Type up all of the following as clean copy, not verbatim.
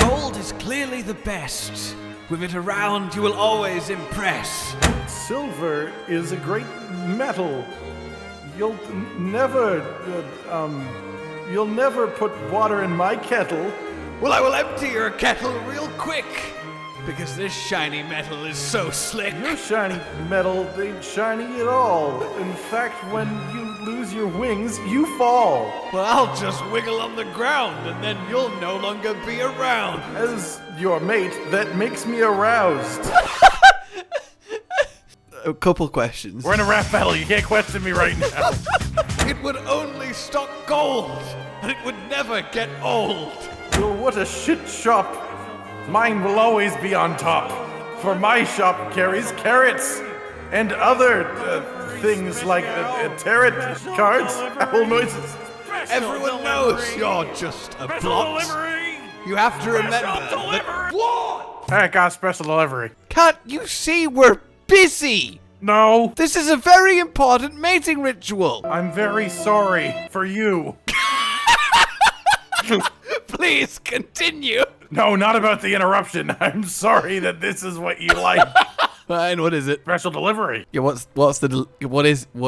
Gold is clearly the best. With it around, you will always impress. Silver is a great metal. You'll never put water in my kettle. Well, I will empty your kettle real quick. Because this shiny metal is so slick. Your shiny metal ain't shiny at all. In fact, when you lose your wings, you fall. Well, I'll just wiggle on the ground, and then you'll no longer be around. As your mate, that makes me aroused. A couple questions. We're in a rap battle, you can't question me right now. It would only stock gold, and it would never get old. Well, what a shit shop. Mine will always be on top, for my shop carries carrots and other things like tarot cards, owl noises. Everyone knows you're just a plot. You have to remember that... What? I got special delivery. Can't you see we're busy? No. This is a very important mating ritual. I'm very sorry for you. Please continue. No, not about the interruption. I'm sorry that this is what you like. Fine, what is it? Special delivery. Yeah, what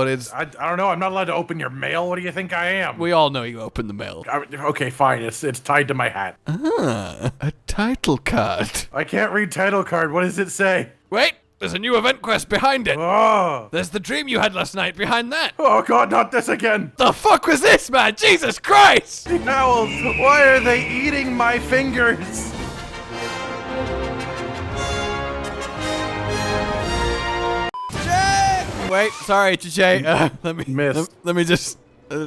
is? I don't know. I'm not allowed to open your mail. What do you think I am? We all know you open the mail. Okay, fine. It's tied to my hat. Ah, a title card. I can't read title card. What does it say? Wait, there's a new event quest behind it. Oh. There's the dream you had last night behind that. Oh God, not this again. The fuck was this, man? Jesus Christ! The owls, why are they eating my fingers? Wait, sorry, Jay. Miss. Let me just.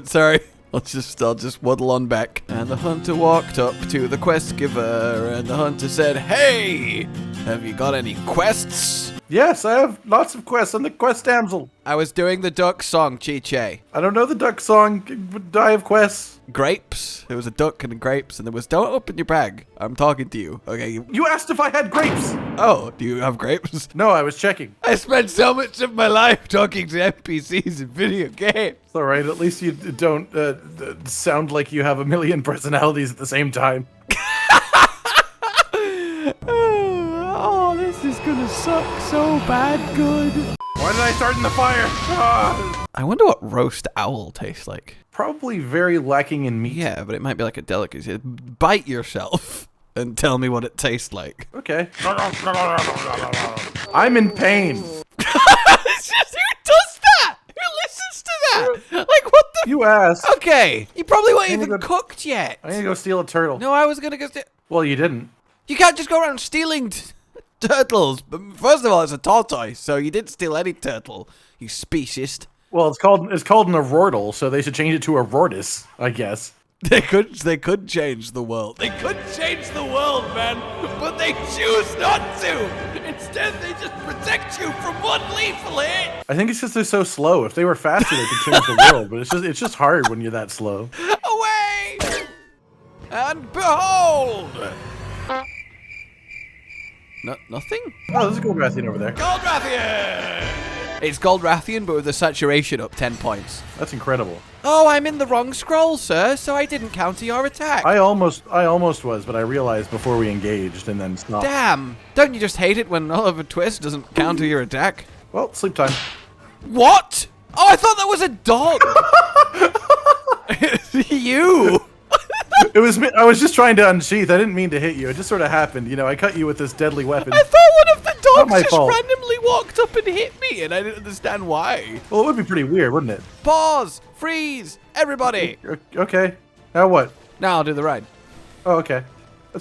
Sorry. I'll just waddle on back. And the hunter walked up to the quest giver, and the hunter said, "Hey, have you got any quests?" Yes, I have lots of quests. I'm the quest damsel. I was doing the duck song, Chi-Che. I don't know the duck song, but I have quests. Grapes. There was a duck and grapes, and there was, don't open your bag. I'm talking to you. Okay. You asked if I had grapes. Oh, do you have grapes? No, I was checking. I spent so much of my life talking to NPCs in video games. It's all right. At least you don't sound like you have a million personalities at the same time. Oh, this is gonna suck so bad good. Why did I start in the fire? Ah. I wonder what roast owl tastes like. Probably very lacking in meat. Yeah, but it might be like a delicacy. Bite yourself and tell me what it tastes like. Okay. I'm in pain. It's just, who does that? Who listens to that? Like, what the? You asked. Okay, you probably weren't even cooked yet. I need to go steal a turtle. No, I was gonna go steal. Well, you didn't. You can't just go around stealing turtles. But first of all, it's a tortoise, so you didn't steal any turtle, you speciesist. Well, it's called an aurortle, so they should change it to a rortis, I guess. They could change the world. They could change the world, man, but they choose not to. Instead, they just protect you from one lethal hit. I think it's just they're so slow. If they were faster, they could change the world, but it's just hard when you're that slow. Away! And behold! Nothing? Oh, there's a Gold Rathian over there. Gold Rathian! It's Gold Rathian, but with the saturation up 10 points. That's incredible. Oh, I'm in the wrong scroll, sir, so I didn't counter your attack. I almost was, but I realized before we engaged and then stopped. Damn! Don't you just hate it when Oliver Twist doesn't counter your attack? Well, sleep time. What? Oh, I thought that was a dog! You! It was me. I was just trying to unsheath. I didn't mean to hit you. It just sort of happened. You know, I cut you with this deadly weapon. I thought one of the dogs my just fault. randomly walked up and hit me, and I didn't understand why. Well, it would be pretty weird, wouldn't it? Pause! Freeze! Everybody! Okay. Now what? Now I'll do the ride. Oh, okay.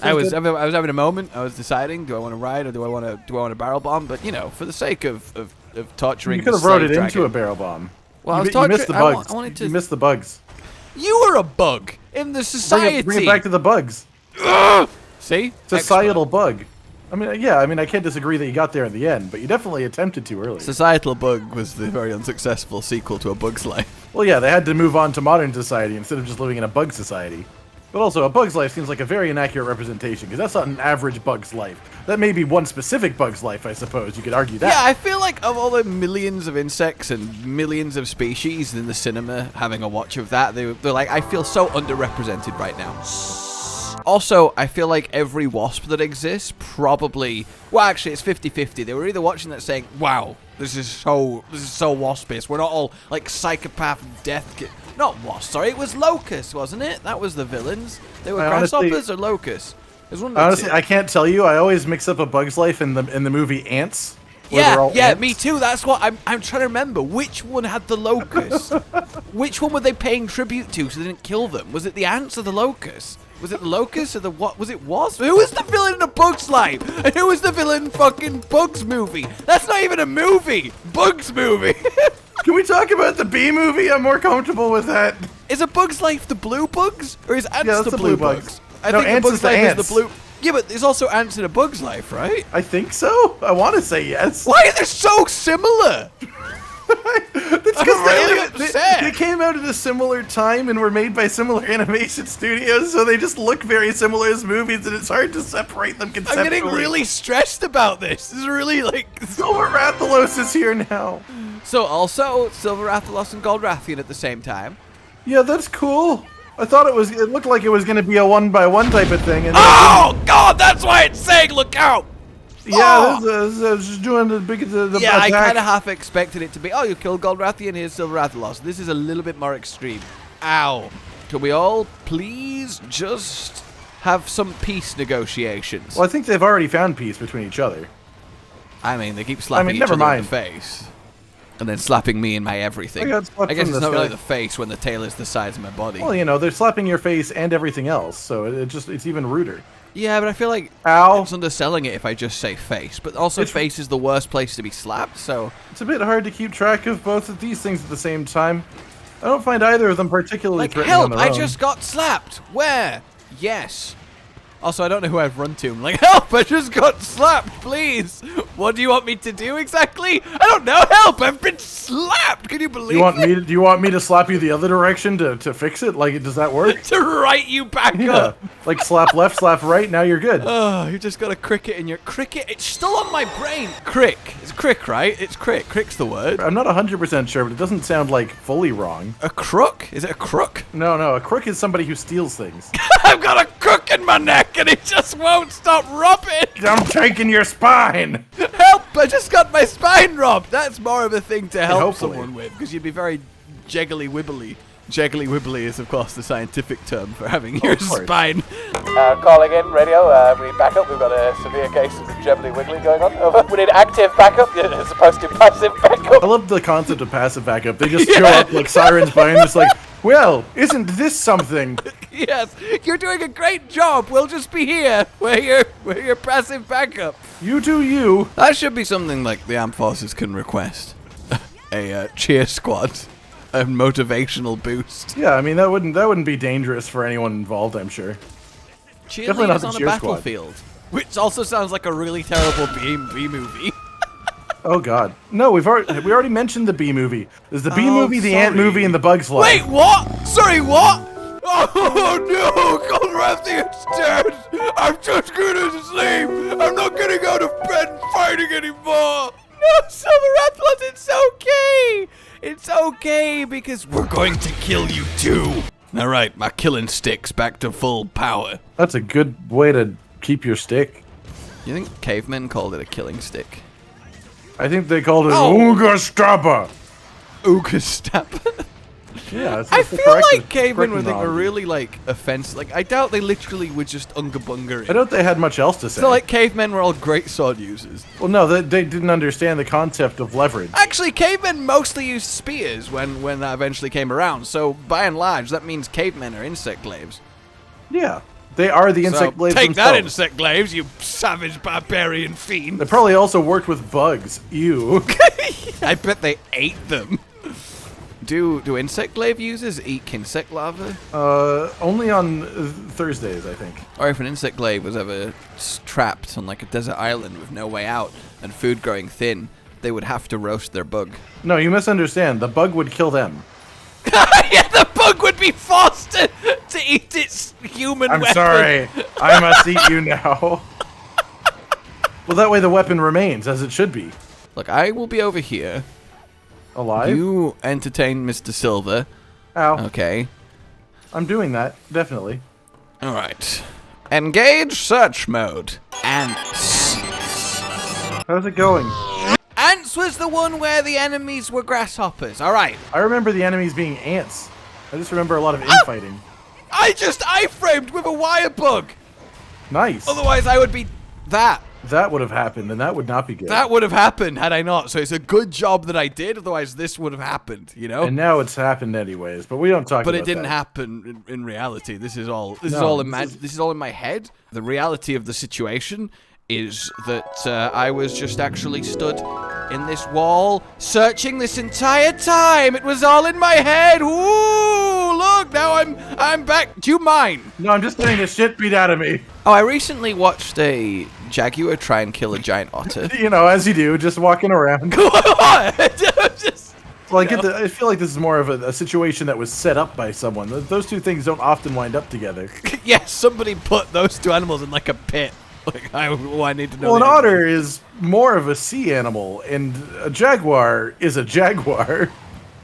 I was having a moment. I was deciding, do I want to ride or do I want to barrel bomb? But you know, for the sake of torturing, You could have rode it into a barrel bomb. Well, you missed the bugs. I wanted to. You missed the bugs. You were a bug in the society. Bring it back to the bugs. See? Societal bug. I mean, yeah, I can't disagree that you got there in the end, but you definitely attempted to earlier. Societal Bug was the very unsuccessful sequel to A Bug's Life. Well, yeah, they had to move on to modern society instead of just living in a bug society. But also, A Bug's Life seems like a very inaccurate representation, because that's not an average bug's life. That may be one specific bug's life, I suppose. You could argue that. Yeah, I feel like of all the millions of insects and millions of species in the cinema, having a watch of that, they're like, I feel so underrepresented right now. Also, I feel like every wasp that exists probably... Well, actually, it's 50-50. They were either watching that saying, wow, this is so waspish. We're not all, like, psychopath death... Not wasp, sorry. It was locusts, wasn't it? That was the villains. They were grasshoppers or locusts. Honestly, I can't tell you. I always mix up A Bug's Life in the movie Ants. Yeah, ants. Me too. That's what I'm trying to remember. Which one had the locusts? Which one were they paying tribute to so they didn't kill them? Was it the ants or the locusts? Was it the locusts or the what? Was it wasp? Who was the villain in A Bug's Life? And who was the villain in fucking Bugs movie? That's not even a movie. Bugs movie. Can we talk about the Bee movie? I'm more comfortable with that. Is A Bug's Life the blue bugs? Or is ants the blue bugs? I think ants A Bug's Life is the blue... Yeah, but there's also ants in A Bug's Life, right? I think so. I want to say yes. Why are they so similar? That's because they came out at a similar time and were made by similar animation studios, so they just look very similar as movies, and it's hard to separate them conceptually. I'm getting really stressed about this. This is really like... Silver Rathalos is here now. So also, Silver Rathalos and Gold Rathian at the same time. Yeah, that's cool. I thought it looked like it was going to be a 1-by-1 type of thing. And oh, God, that's why it's saying look out. Yeah, just doing the yeah, attack. I kind of half expected it to be, oh, you killed Gold Rathian, here's Silver Rathalos. This is a little bit more extreme. Ow. Can we all please just have some peace negotiations? Well, I think they've already found peace between each other. I mean, they keep slapping each other in the face. And then slapping me in my everything. I guess it's not really the face when the tail is the size of my body. Well, you know, they're slapping your face and everything else, so it's even ruder. Yeah, but I feel like Ow. it's underselling it if I just say face. But also face is the worst place to be slapped, so... It's a bit hard to keep track of both of these things at the same time. I don't find either of them particularly threatening on their own. Help! I just got slapped! Where? Yes. Also, I don't know who I've run to. I'm like, help! I just got slapped, please! What do you want me to do exactly? I don't know! Help! I've been slapped! Can you believe it? Do you want me to slap you the other direction to fix it? Like, does that work? To right you back up! Like, slap left, slap right, now you're good. Oh, you just got a cricket in your... Cricket? It's still on my brain! Crick. It's crick, right? It's crick. Crick's the word. I'm not 100% sure, but it doesn't sound, like, fully wrong. A crook? Is it a crook? No, a crook is somebody who steals things. I've got a crook in my neck! And it just won't stop rubbing! I'm taking your spine! Help! I just got my spine robbed! That's more of a thing to help Hopefully. someone with, because you'd be very jeggly-wibbly. Jeggly-wibbly is, of course, the scientific term for having your spine. Calling in, radio, we back up. We've got a severe case of jebbly-wiggly going on. Over. We need active backup as opposed to passive backup. I love the concept of passive backup. They just show up like sirens behind us like, well, isn't this something? Yes, you're doing a great job. We'll just be here. We're your passive backup. You do you. That should be something like the armed forces can request. A cheer squad. A motivational boost. Yeah, I mean that wouldn't be dangerous for anyone involved, I'm sure. Cheerleaders on a battlefield, which also sounds like a really terrible B movie. Oh God, no! We already mentioned the B movie. There's the B movie, the Ant movie, and the Bug's Life. Wait, what? Sorry, what? Oh no! Gold Rathian's dead. I'm just gonna sleep. I'm not gonna go to bed fighting anymore. No, Silver Rathalos, it's okay. It's okay, because we're going to kill you too. Alright, my killing stick's back to full power. That's a good way to keep your stick. You think cavemen called it a killing stick? I think they called it Ooga Stabba. Ooga Stabba? Yeah, I feel like cavemen were really like offensive. Like, I doubt they literally were just unga-bunga. I doubt they had much else to say. So like cavemen were all great sword users. Well, no, they didn't understand the concept of leverage. Actually, cavemen mostly used spears when that eventually came around. So by and large, that means cavemen are insect glaives. Yeah, they are the insect glaives take themselves. that, insect glaives, you savage barbarian fiend. They probably also worked with bugs. Ew. I bet they ate them. Do insect glaive users eat insect larvae? Only on Thursdays, I think. Or if an insect glaive was ever trapped on like a desert island with no way out and food growing thin, they would have to roast their bug. No, you misunderstand. The bug would kill them. Yeah, the bug would be forced to eat its human weapon. I'm sorry. I must eat you now. Well, that way the weapon remains, as it should be. Look, I will be over here. Alive? You entertain Mr. Silver. Ow. Okay. I'm doing that, definitely. Alright. Engage search mode. Ants. How's it going? Ants was the one where the enemies were grasshoppers. All right. I remember the enemies being ants. I just remember a lot of infighting. I just iframed with a wire bug. Nice. Otherwise, I would be that. That would have happened, and that would not be good. That would have happened had I not. So it's a good job that I did. Otherwise, this would have happened. You know. And now it's happened anyways. But we don't talk. But about it didn't that. happen in reality. This is all. This No, is all in my head. The reality of the situation is that I was just actually stood in this wall, searching this entire time. It was all in my head. Ooh, look! Now I'm back. Do you mind? No, I'm just getting the shit beat out of me. Oh, I recently watched a jaguar try and kill a giant otter. You know, as you do, just walking around. Just, Well, I feel like this is more of a situation that was set up by someone. Those two things don't often wind up together. yes, somebody put those two animals in like a pit. Like, I need to know. Well, an otter is more of a sea animal, and a jaguar is a jaguar.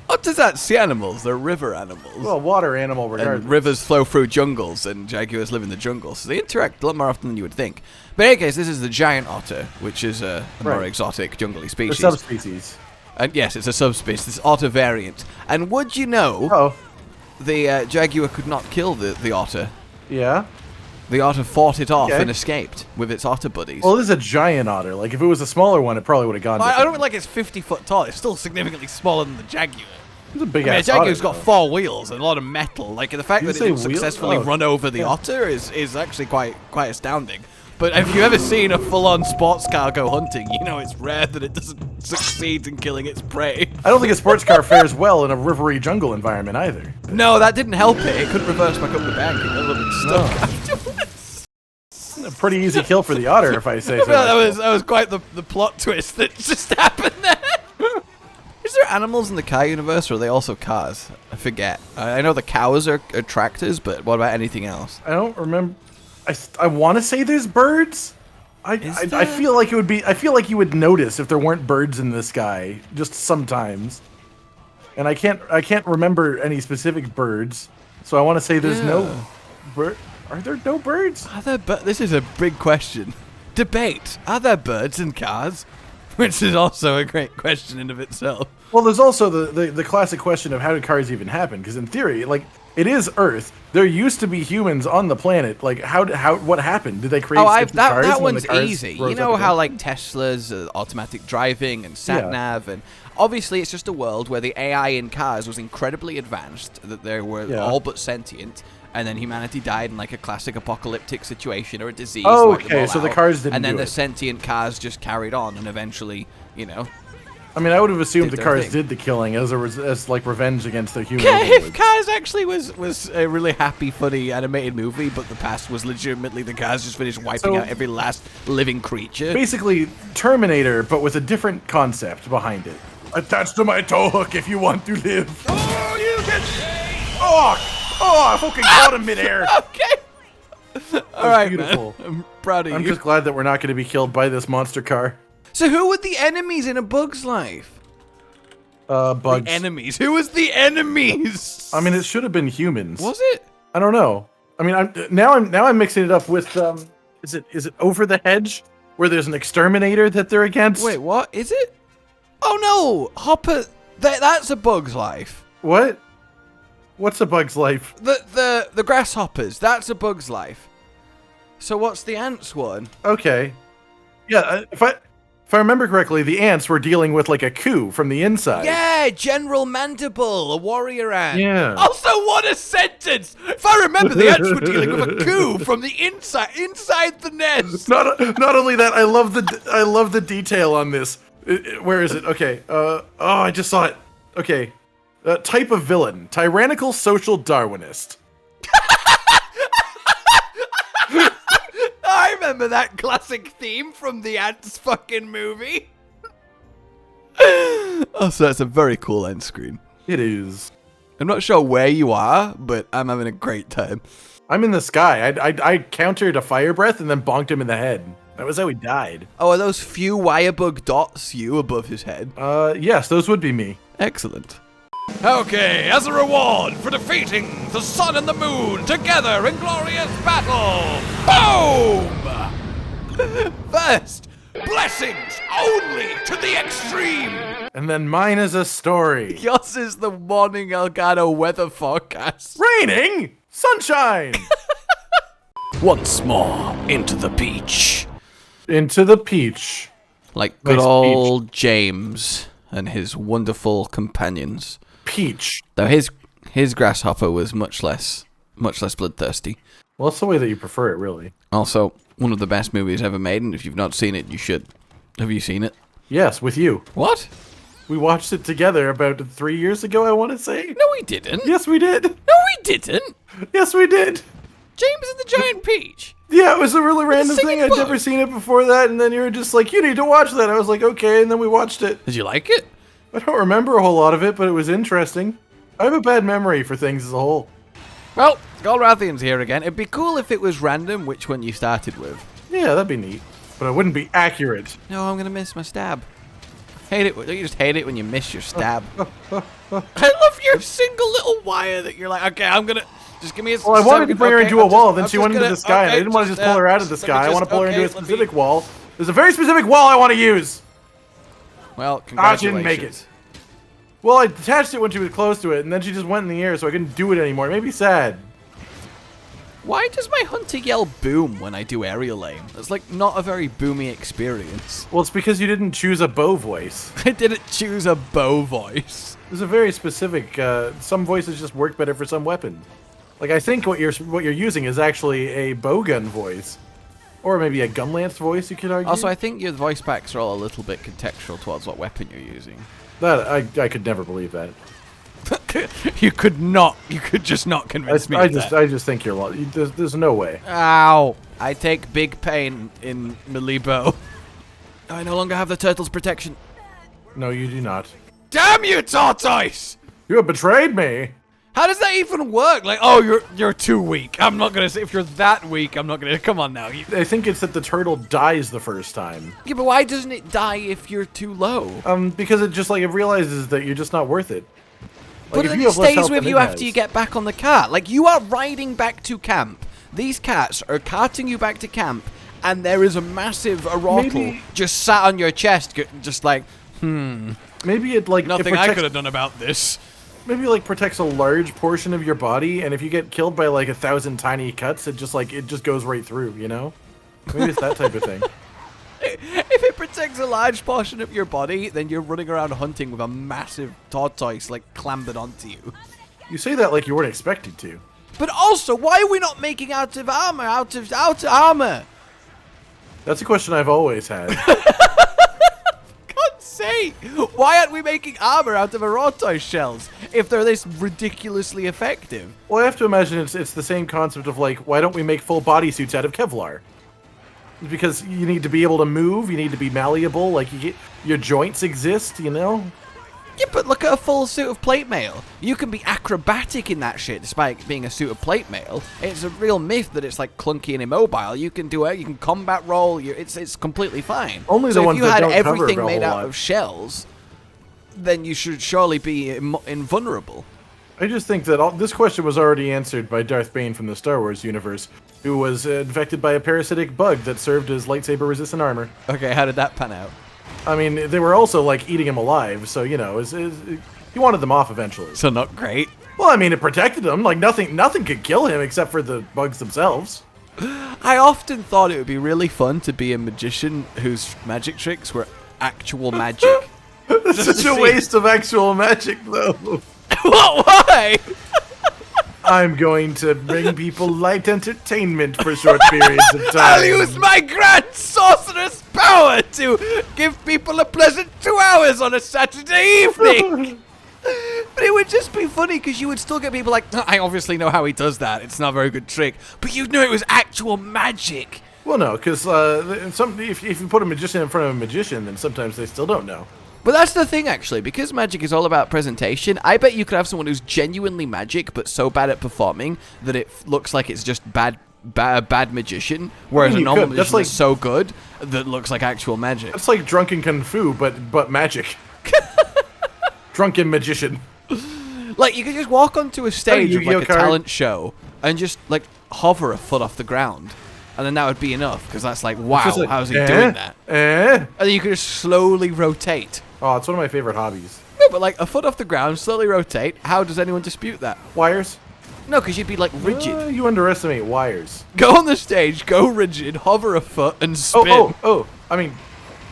Otters aren't sea animals, they're river animals. Well, water animal regardless. And rivers flow through jungles, and jaguars live in the jungle, so they interact a lot more often than you would think. But in any case, this is the giant otter, which is a more exotic, jungly species. They're subspecies. And yes, it's a subspecies, this otter variant. And would you know, the jaguar could not kill the otter. Yeah? The otter fought it off and escaped with its otter buddies. Well, this is a giant otter. Like, if it was a smaller one, it probably would have gone I don't mean like it's 50 foot tall. It's still significantly smaller than the jaguar. It's a big I mean, a ass jaguar's otter, got 4 wheels and a lot of metal. Like, the fact Did that you it didn't say wheels? successfully Oh, run over the otter is actually quite astounding. But if you've ever seen a full-on sports car go hunting, you know it's rare that it doesn't succeed in killing its prey. I don't think a sports car fares well in a rivery jungle environment either. No, that didn't help it. It couldn't reverse back up the bank. It got a little bit stuck afterwards. A pretty easy kill for the otter, if I say so. That was quite the plot twist that just happened there. Is there animals in the car universe, or are they also cars? I forget. I know the cows are tractors, but what about anything else? I don't remember. I want to say there's birds. I feel like it would be. I feel like you would notice if there weren't birds in the sky, just sometimes. And I can't remember any specific birds, so I want to say there's no bird. Are there no birds? This is a big question. Debate. Are there birds in cars? Which is also a great question in of itself. Well, there's also the classic question of how did cars even happen? Because in theory, like, it is Earth. There used to be humans on the planet. Like, what happened? Did they create cars? That when one's the cars easy. rose You know up how, again? like, Teslas, automatic driving, and sat-nav, and obviously it's just a world where the AI in cars was incredibly advanced, that they were all but sentient, and then humanity died in, like, a classic apocalyptic situation or a disease. Oh, wiped them okay, all so the out, cars didn't and then do the it. sentient cars just carried on, and eventually, you know... I mean, I would have assumed the their cars thing. did the killing as like revenge against the human. If Cars actually was a really happy, funny animated movie, but the past was legitimately the Cars just finished wiping out every last living creature. Basically, Terminator, but with a different concept behind it. Attached to my tow hook if you want to live. Oh, you get... Oh, I fucking caught him midair. Okay. All right, beautiful. man. I'm proud of you. I'm just glad that we're not going to be killed by this monster car. So who were the enemies in A Bug's Life? Bugs. The enemies. Who was the enemies? I mean, it should have been humans. Was it? I don't know. I mean, now I'm mixing it up with is it Over the Hedge, where there's an exterminator that they're against? Wait, what is it? Oh no, Hopper. That's A Bug's Life. What? What's a Bug's Life? The grasshoppers. That's A Bug's Life. So what's the ants one? Okay. Yeah, if I remember correctly, the ants were dealing with like a coup from the inside. Yeah, General Mandible, a warrior ant. Yeah. Also, what a sentence! If I remember, the ants were dealing with a coup from the inside the nest. Not only that, I love the detail on this. Where is it? Okay. I just saw it. Okay. Type of villain: tyrannical social Darwinist. I remember that classic theme from the Ants fucking movie. Oh, so that's a very cool end screen. It is. I'm not sure where you are, but I'm having a great time. I'm in the sky. I countered a fire breath and then bonked him in the head. That was how he died. Oh, are those few wirebug dots you above his head? Yes, those would be me. Excellent. Okay, as a reward for defeating the sun and the moon together in glorious battle, boom! First, blessings only to the extreme. And then mine is a story. Yours is the morning Elgato weather forecast. Raining sunshine. Once more into the beach. Into the peach. Like good Nice old James and his wonderful companions. Peach. Though his grasshopper was much less bloodthirsty. Well, that's the way that you prefer it, really. Also, one of the best movies ever made, and if you've not seen it, you should. Have you seen it? Yes, with you. What? We watched it together about 3 years ago, I want to say. No, we didn't. Yes, we did. No, we didn't. Yes, we did. James and the Giant Peach. Yeah, it was a really random singing thing. I'd book. never seen it before that, and then you were just like, you need to watch that. I was like, okay, and then we watched it. Did you like it? I don't remember a whole lot of it, but it was interesting. I have a bad memory for things as a whole. Well, Gold Rathian's here again. It'd be cool if it was random which one you started with. Yeah, that'd be neat. But it wouldn't be accurate. No, I'm gonna miss my stab. Hate it. Don't you just hate it when you miss your stab? I love your single little wire that you're like, okay, I'm gonna just give me a. Well, I wanted to bring her into a wall, then she went into the sky, and I okay, didn't want to just pull her out of the sky. I want to pull her into a let me- specific wall. There's a very specific wall I want to use. Well, Ah, congratulations. she didn't make it. Well, I attached it when she was close to it, and then she just went in the air, so I couldn't do it anymore. It made me sad. Why does my hunter yell boom when I do aerial aim? That's like not a very boomy experience. Well, it's because you didn't choose a bow voice. I didn't choose a bow voice. There's a very specific. Some voices just work better for some weapons. Like I think what you're using is actually a bowgun voice, or maybe a gun lance voice. You could argue. Also, I think your voice packs are all a little bit contextual towards what weapon you're using. that I could never believe that. You could just not convince me I of just that. I just think you're lying. There's no way. Ow! I take big pain in melee bow. I no longer have the turtle's protection. No, you do not. Damn you, tortoise! You have betrayed me. How does that even work? Like, oh, you're too weak. I'm not gonna say if you're that weak. I'm not gonna. Come on now. I think it's that the turtle dies the first time. Yeah, but why doesn't it die if you're too low? Because it just like it realizes that you're just not worth it. But if then you it have less stays health with than you it after has. you get back on the cart. Like, you are riding back to camp. These cats are carting you back to camp, and there is a massive arottle Maybe- just sat on your chest, just like, Maybe it like nothing it I protects, could have done about this. Maybe it, like protects a large portion of your body, and if you get killed by like 1,000 tiny cuts, it just goes right through. You know? Maybe it's that type of thing. If it protects a large portion of your body, then you're running around hunting with a massive tortoise, like, clambered onto you. You say that like you weren't expected to. But also, why are we not making out of armor? Out of armor? That's a question I've always had. God's sake! Why aren't we making armor out of tortoise shells if they're this ridiculously effective? Well, I have to imagine it's the same concept of like, why don't we make full bodysuits out of Kevlar? Because you need to be able to move, you need to be malleable, like your joints exist, you know? Yeah, but look at a full suit of plate mail. You can be acrobatic in that shit despite being a suit of plate mail. It's a real myth that it's like clunky and immobile. You can do it, you can combat roll, it's completely fine. Only so the ones if you that had don't cover everything a made whole out lot. of shells, then you should surely be invulnerable. I just think that this question was already answered by Darth Bane from the Star Wars universe, who was infected by a parasitic bug that served as lightsaber-resistant armor. Okay, how did that pan out? I mean, they were also, like, eating him alive, so, you know, he wanted them off eventually. So not great. Well, I mean, it protected him. Like, nothing could kill him except for the bugs themselves. I often thought it would be really fun to be a magician whose magic tricks were actual magic. It's Just such to a see- waste of actual magic, though. What? Why? I'm going to bring people light entertainment for short periods of time. I'll use my grand sorcerer's power to give people a pleasant 2 hours on a Saturday evening. But it would just be funny because you would still get people like, I obviously know how he does that. It's not a very good trick. But you'd know it was actual magic. Well, no, because if you put a magician in front of a magician, then sometimes they still don't know. But that's the thing, actually, because magic is all about presentation. I bet you could have someone who's genuinely magic, but so bad at performing that it looks like it's just bad magician, whereas I mean, a you normal could. That's magician is like- so good that looks like actual magic. It's like drunken kung fu, but magic. Drunken magician. Like, you could just walk onto a stage of, like, Yu-Gi-Oh a card. talent show and just, like, hover a foot off the ground. And then that would be enough, because that's like, wow, Just like, how's he doing that? And then you could just slowly rotate. Oh, it's one of my favorite hobbies. No, but like, a foot off the ground, slowly rotate. How does anyone dispute that? Wires? No, because you'd be, like, rigid. You underestimate wires. Go on the stage, go rigid, hover a foot, and spin. I mean,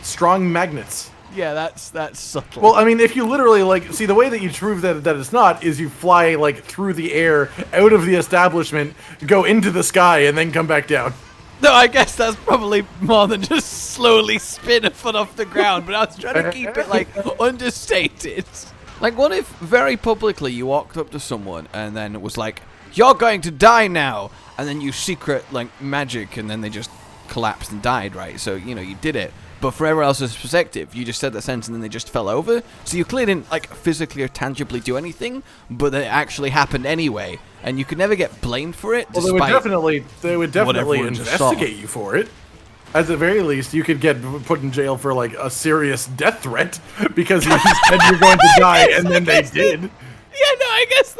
strong magnets. Yeah, that's subtle. Well, I mean, if you literally, like, see, the way that you prove that it's not is you fly, like, through the air, out of the establishment, go into the sky, and then come back down. No, I guess that's probably more than just slowly spin a foot off the ground, but I was trying to keep it, like, understated. Like, what if very publicly you walked up to someone and then it was like, you're going to die now, and then you secret, like, magic, and then they just collapsed and died, right? So, you know, you did it. But from everyone else's perspective, you just said that sentence and then they just fell over. So you clearly didn't, like, physically or tangibly do anything, but it actually happened anyway. And you could never get blamed for it. Well, they would definitely investigate you for it. At the very least, you could get put in jail for, like, a serious death threat because you said you're going to die, and then they did. Yeah, no, I guess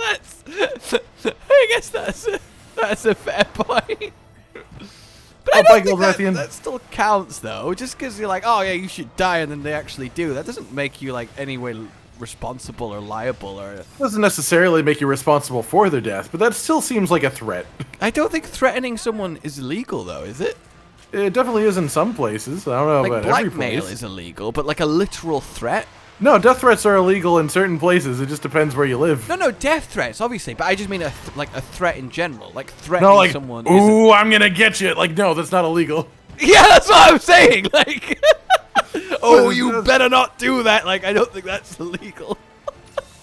that's a fair point. But I don't think that still counts, though. Just because you're like, oh, yeah, you should die, and then they actually do. That doesn't make you, like, any way responsible or liable. Or doesn't necessarily make you responsible for their death, but that still seems like a threat. I don't think threatening someone is illegal, though, is it? It definitely is in some places. I don't know about every place. Blackmail is illegal, but, like, a literal threat? No, death threats are illegal in certain places. It just depends where you live. No, death threats, obviously. But I just mean a threat in general, like threatening someone. Ooh, I'm gonna get you. Like, no, that's not illegal. Yeah, that's what I'm saying. Like, oh, you better not do that. Like, I don't think that's illegal.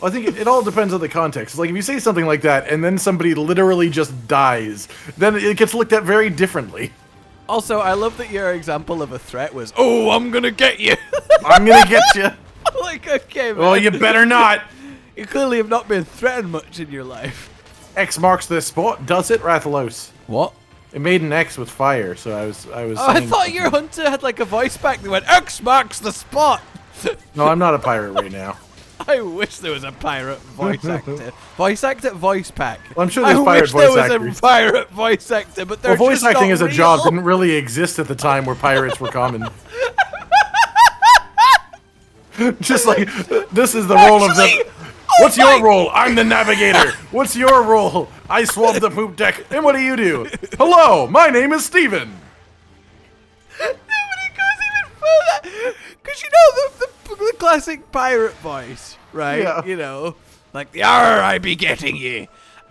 I think it all depends on the context. Like, if you say something like that and then somebody literally just dies, then it gets looked at very differently. Also, I love that your example of a threat was, oh, I'm gonna get you. I'm gonna get you. Like, okay, man. Well, you better not. You clearly have not been threatened much in your life. X marks the spot. Does it, Rathalos? What? It made an X with fire, so I was. Oh, I thought your hunter had like a voice pack that went X marks the spot. No, I'm not a pirate right now. I wish there was a pirate voice actor. Voice actor, voice pack. Well, I'm sure there's pirate voice actors. I wish there was a pirate voice actor, but they're voice acting as a real. job didn't really exist at the time where pirates were common. Just like, this is the role of the... What's your role? I'm the navigator. What's your role? I swab the poop deck. And what do you do? Hello, my name is Steven. No, but it goes even further. Because you know the classic pirate voice, right? Yeah. You know, like, "Arr, I be getting ye."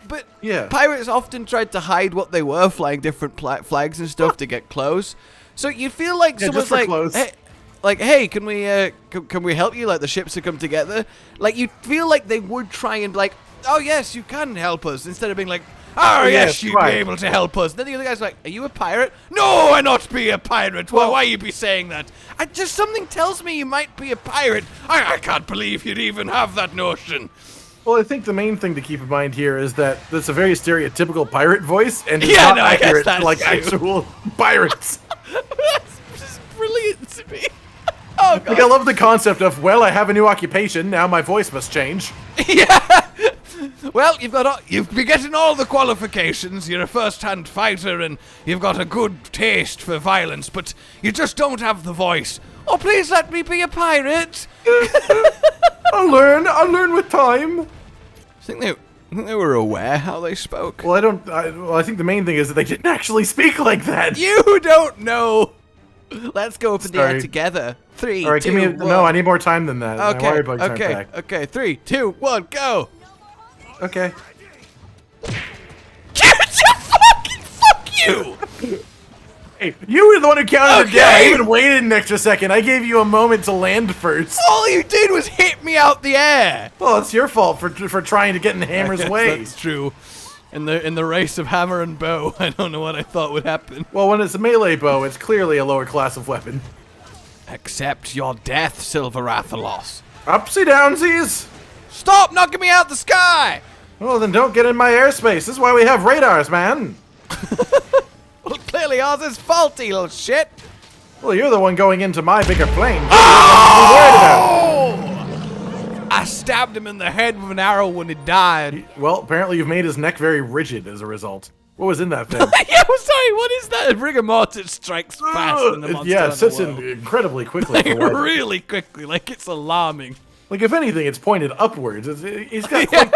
But yeah, pirates often tried to hide what they were, flying different flags and stuff to get close. So you feel like someone's like, hey, hey, can we help you? Like, the ships have come together. Like, you feel like they would try and be like, oh yes, you can help us, instead of being like, oh yes, you'd be able to help us. Then the other guy's like, are you a pirate? No, I not be a pirate. Well, why you be saying that? Just something tells me you might be a pirate. I can't believe you'd even have that notion. Well, I think the main thing to keep in mind here is that that's a very stereotypical pirate voice, and it's not accurate to, like, actual pirates. That's just brilliant to me. Oh, God. Like, I love the concept of, well, I have a new occupation, now my voice must change. Yeah. Well, you've been getting all the qualifications. You're a first-hand fighter, and you've got a good taste for violence, but you just don't have the voice. Oh, please let me be a pirate. I'll learn with time. I think they were aware how they spoke. Well, I think the main thing is that they didn't actually speak like that. You don't know. Let's go up in the air together. 3, all right, 2, 1. No, I need more time than that. Okay, my wire bugs aren't back. Okay, 3, 2, 1, go. Okay. Fuck you! Hey, you were the one who counted it down. I even waited an extra second. I gave you a moment to land first. All you did was hit me out the air. Well, it's your fault for trying to get in the hammer's way. That's true. In the race of hammer and bow, I don't know what I thought would happen. Well, when it's a melee bow, it's clearly a lower class of weapon. Accept your death, Silver Rathalos. Upsy downsies! Stop knocking me out the sky! Well, then don't get in my airspace. This is why we have radars, man. Well, clearly ours is faulty, little shit. Well, you're the one going into my bigger plane. Oh! I I stabbed him in the head with an arrow when he died. Well, apparently you've made his neck very rigid as a result. What was in that thing? Yeah, I'm sorry, what is that? Rigor mortis strikes fast in the monster. Yeah, it sits in incredibly quickly. Like, really quickly, like it's alarming. Like, if anything, it's pointed upwards. He's got quite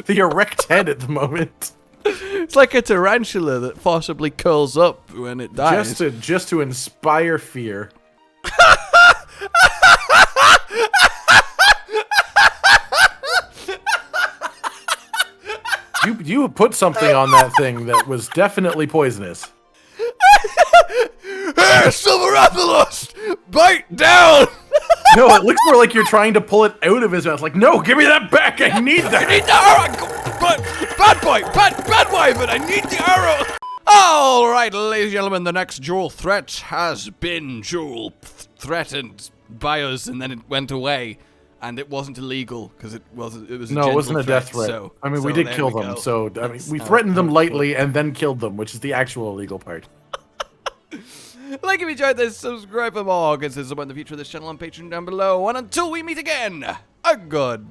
the erect head at the moment. It's like a tarantula that forcibly curls up when it dies. Just to inspire fear. You put something on that thing that was definitely poisonous. Hey, Silver Rathalos! Bite down! No, it looks more like you're trying to pull it out of his mouth. Like, no, give me that back! I need that! I need the arrow! Bad boy! Bad wyvern! I need the arrow! Alright, ladies and gentlemen, the next dual threat has been threatened by us, and then it went away. And it wasn't illegal, because it was a No, it wasn't a threat, death threat. So, I mean, we did kill them, so I mean, we threatened them lightly and then killed them, which is the actual illegal part. Like if you enjoyed this, subscribe for more, because there's about the future of this channel on Patreon down below. And until we meet again, a goodbye.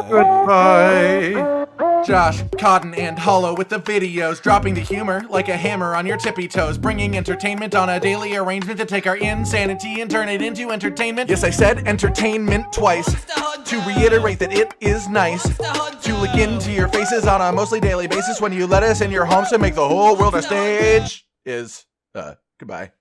Goodbye. Josh, Cotton, and Hollow with the videos, dropping the humor like a hammer on your tippy toes, bringing entertainment on a daily arrangement to take our insanity and turn it into entertainment. Yes, I said entertainment twice, to reiterate that it is nice to look into your faces on a mostly daily basis when you let us in your homes to make the whole world a stage. Goodbye.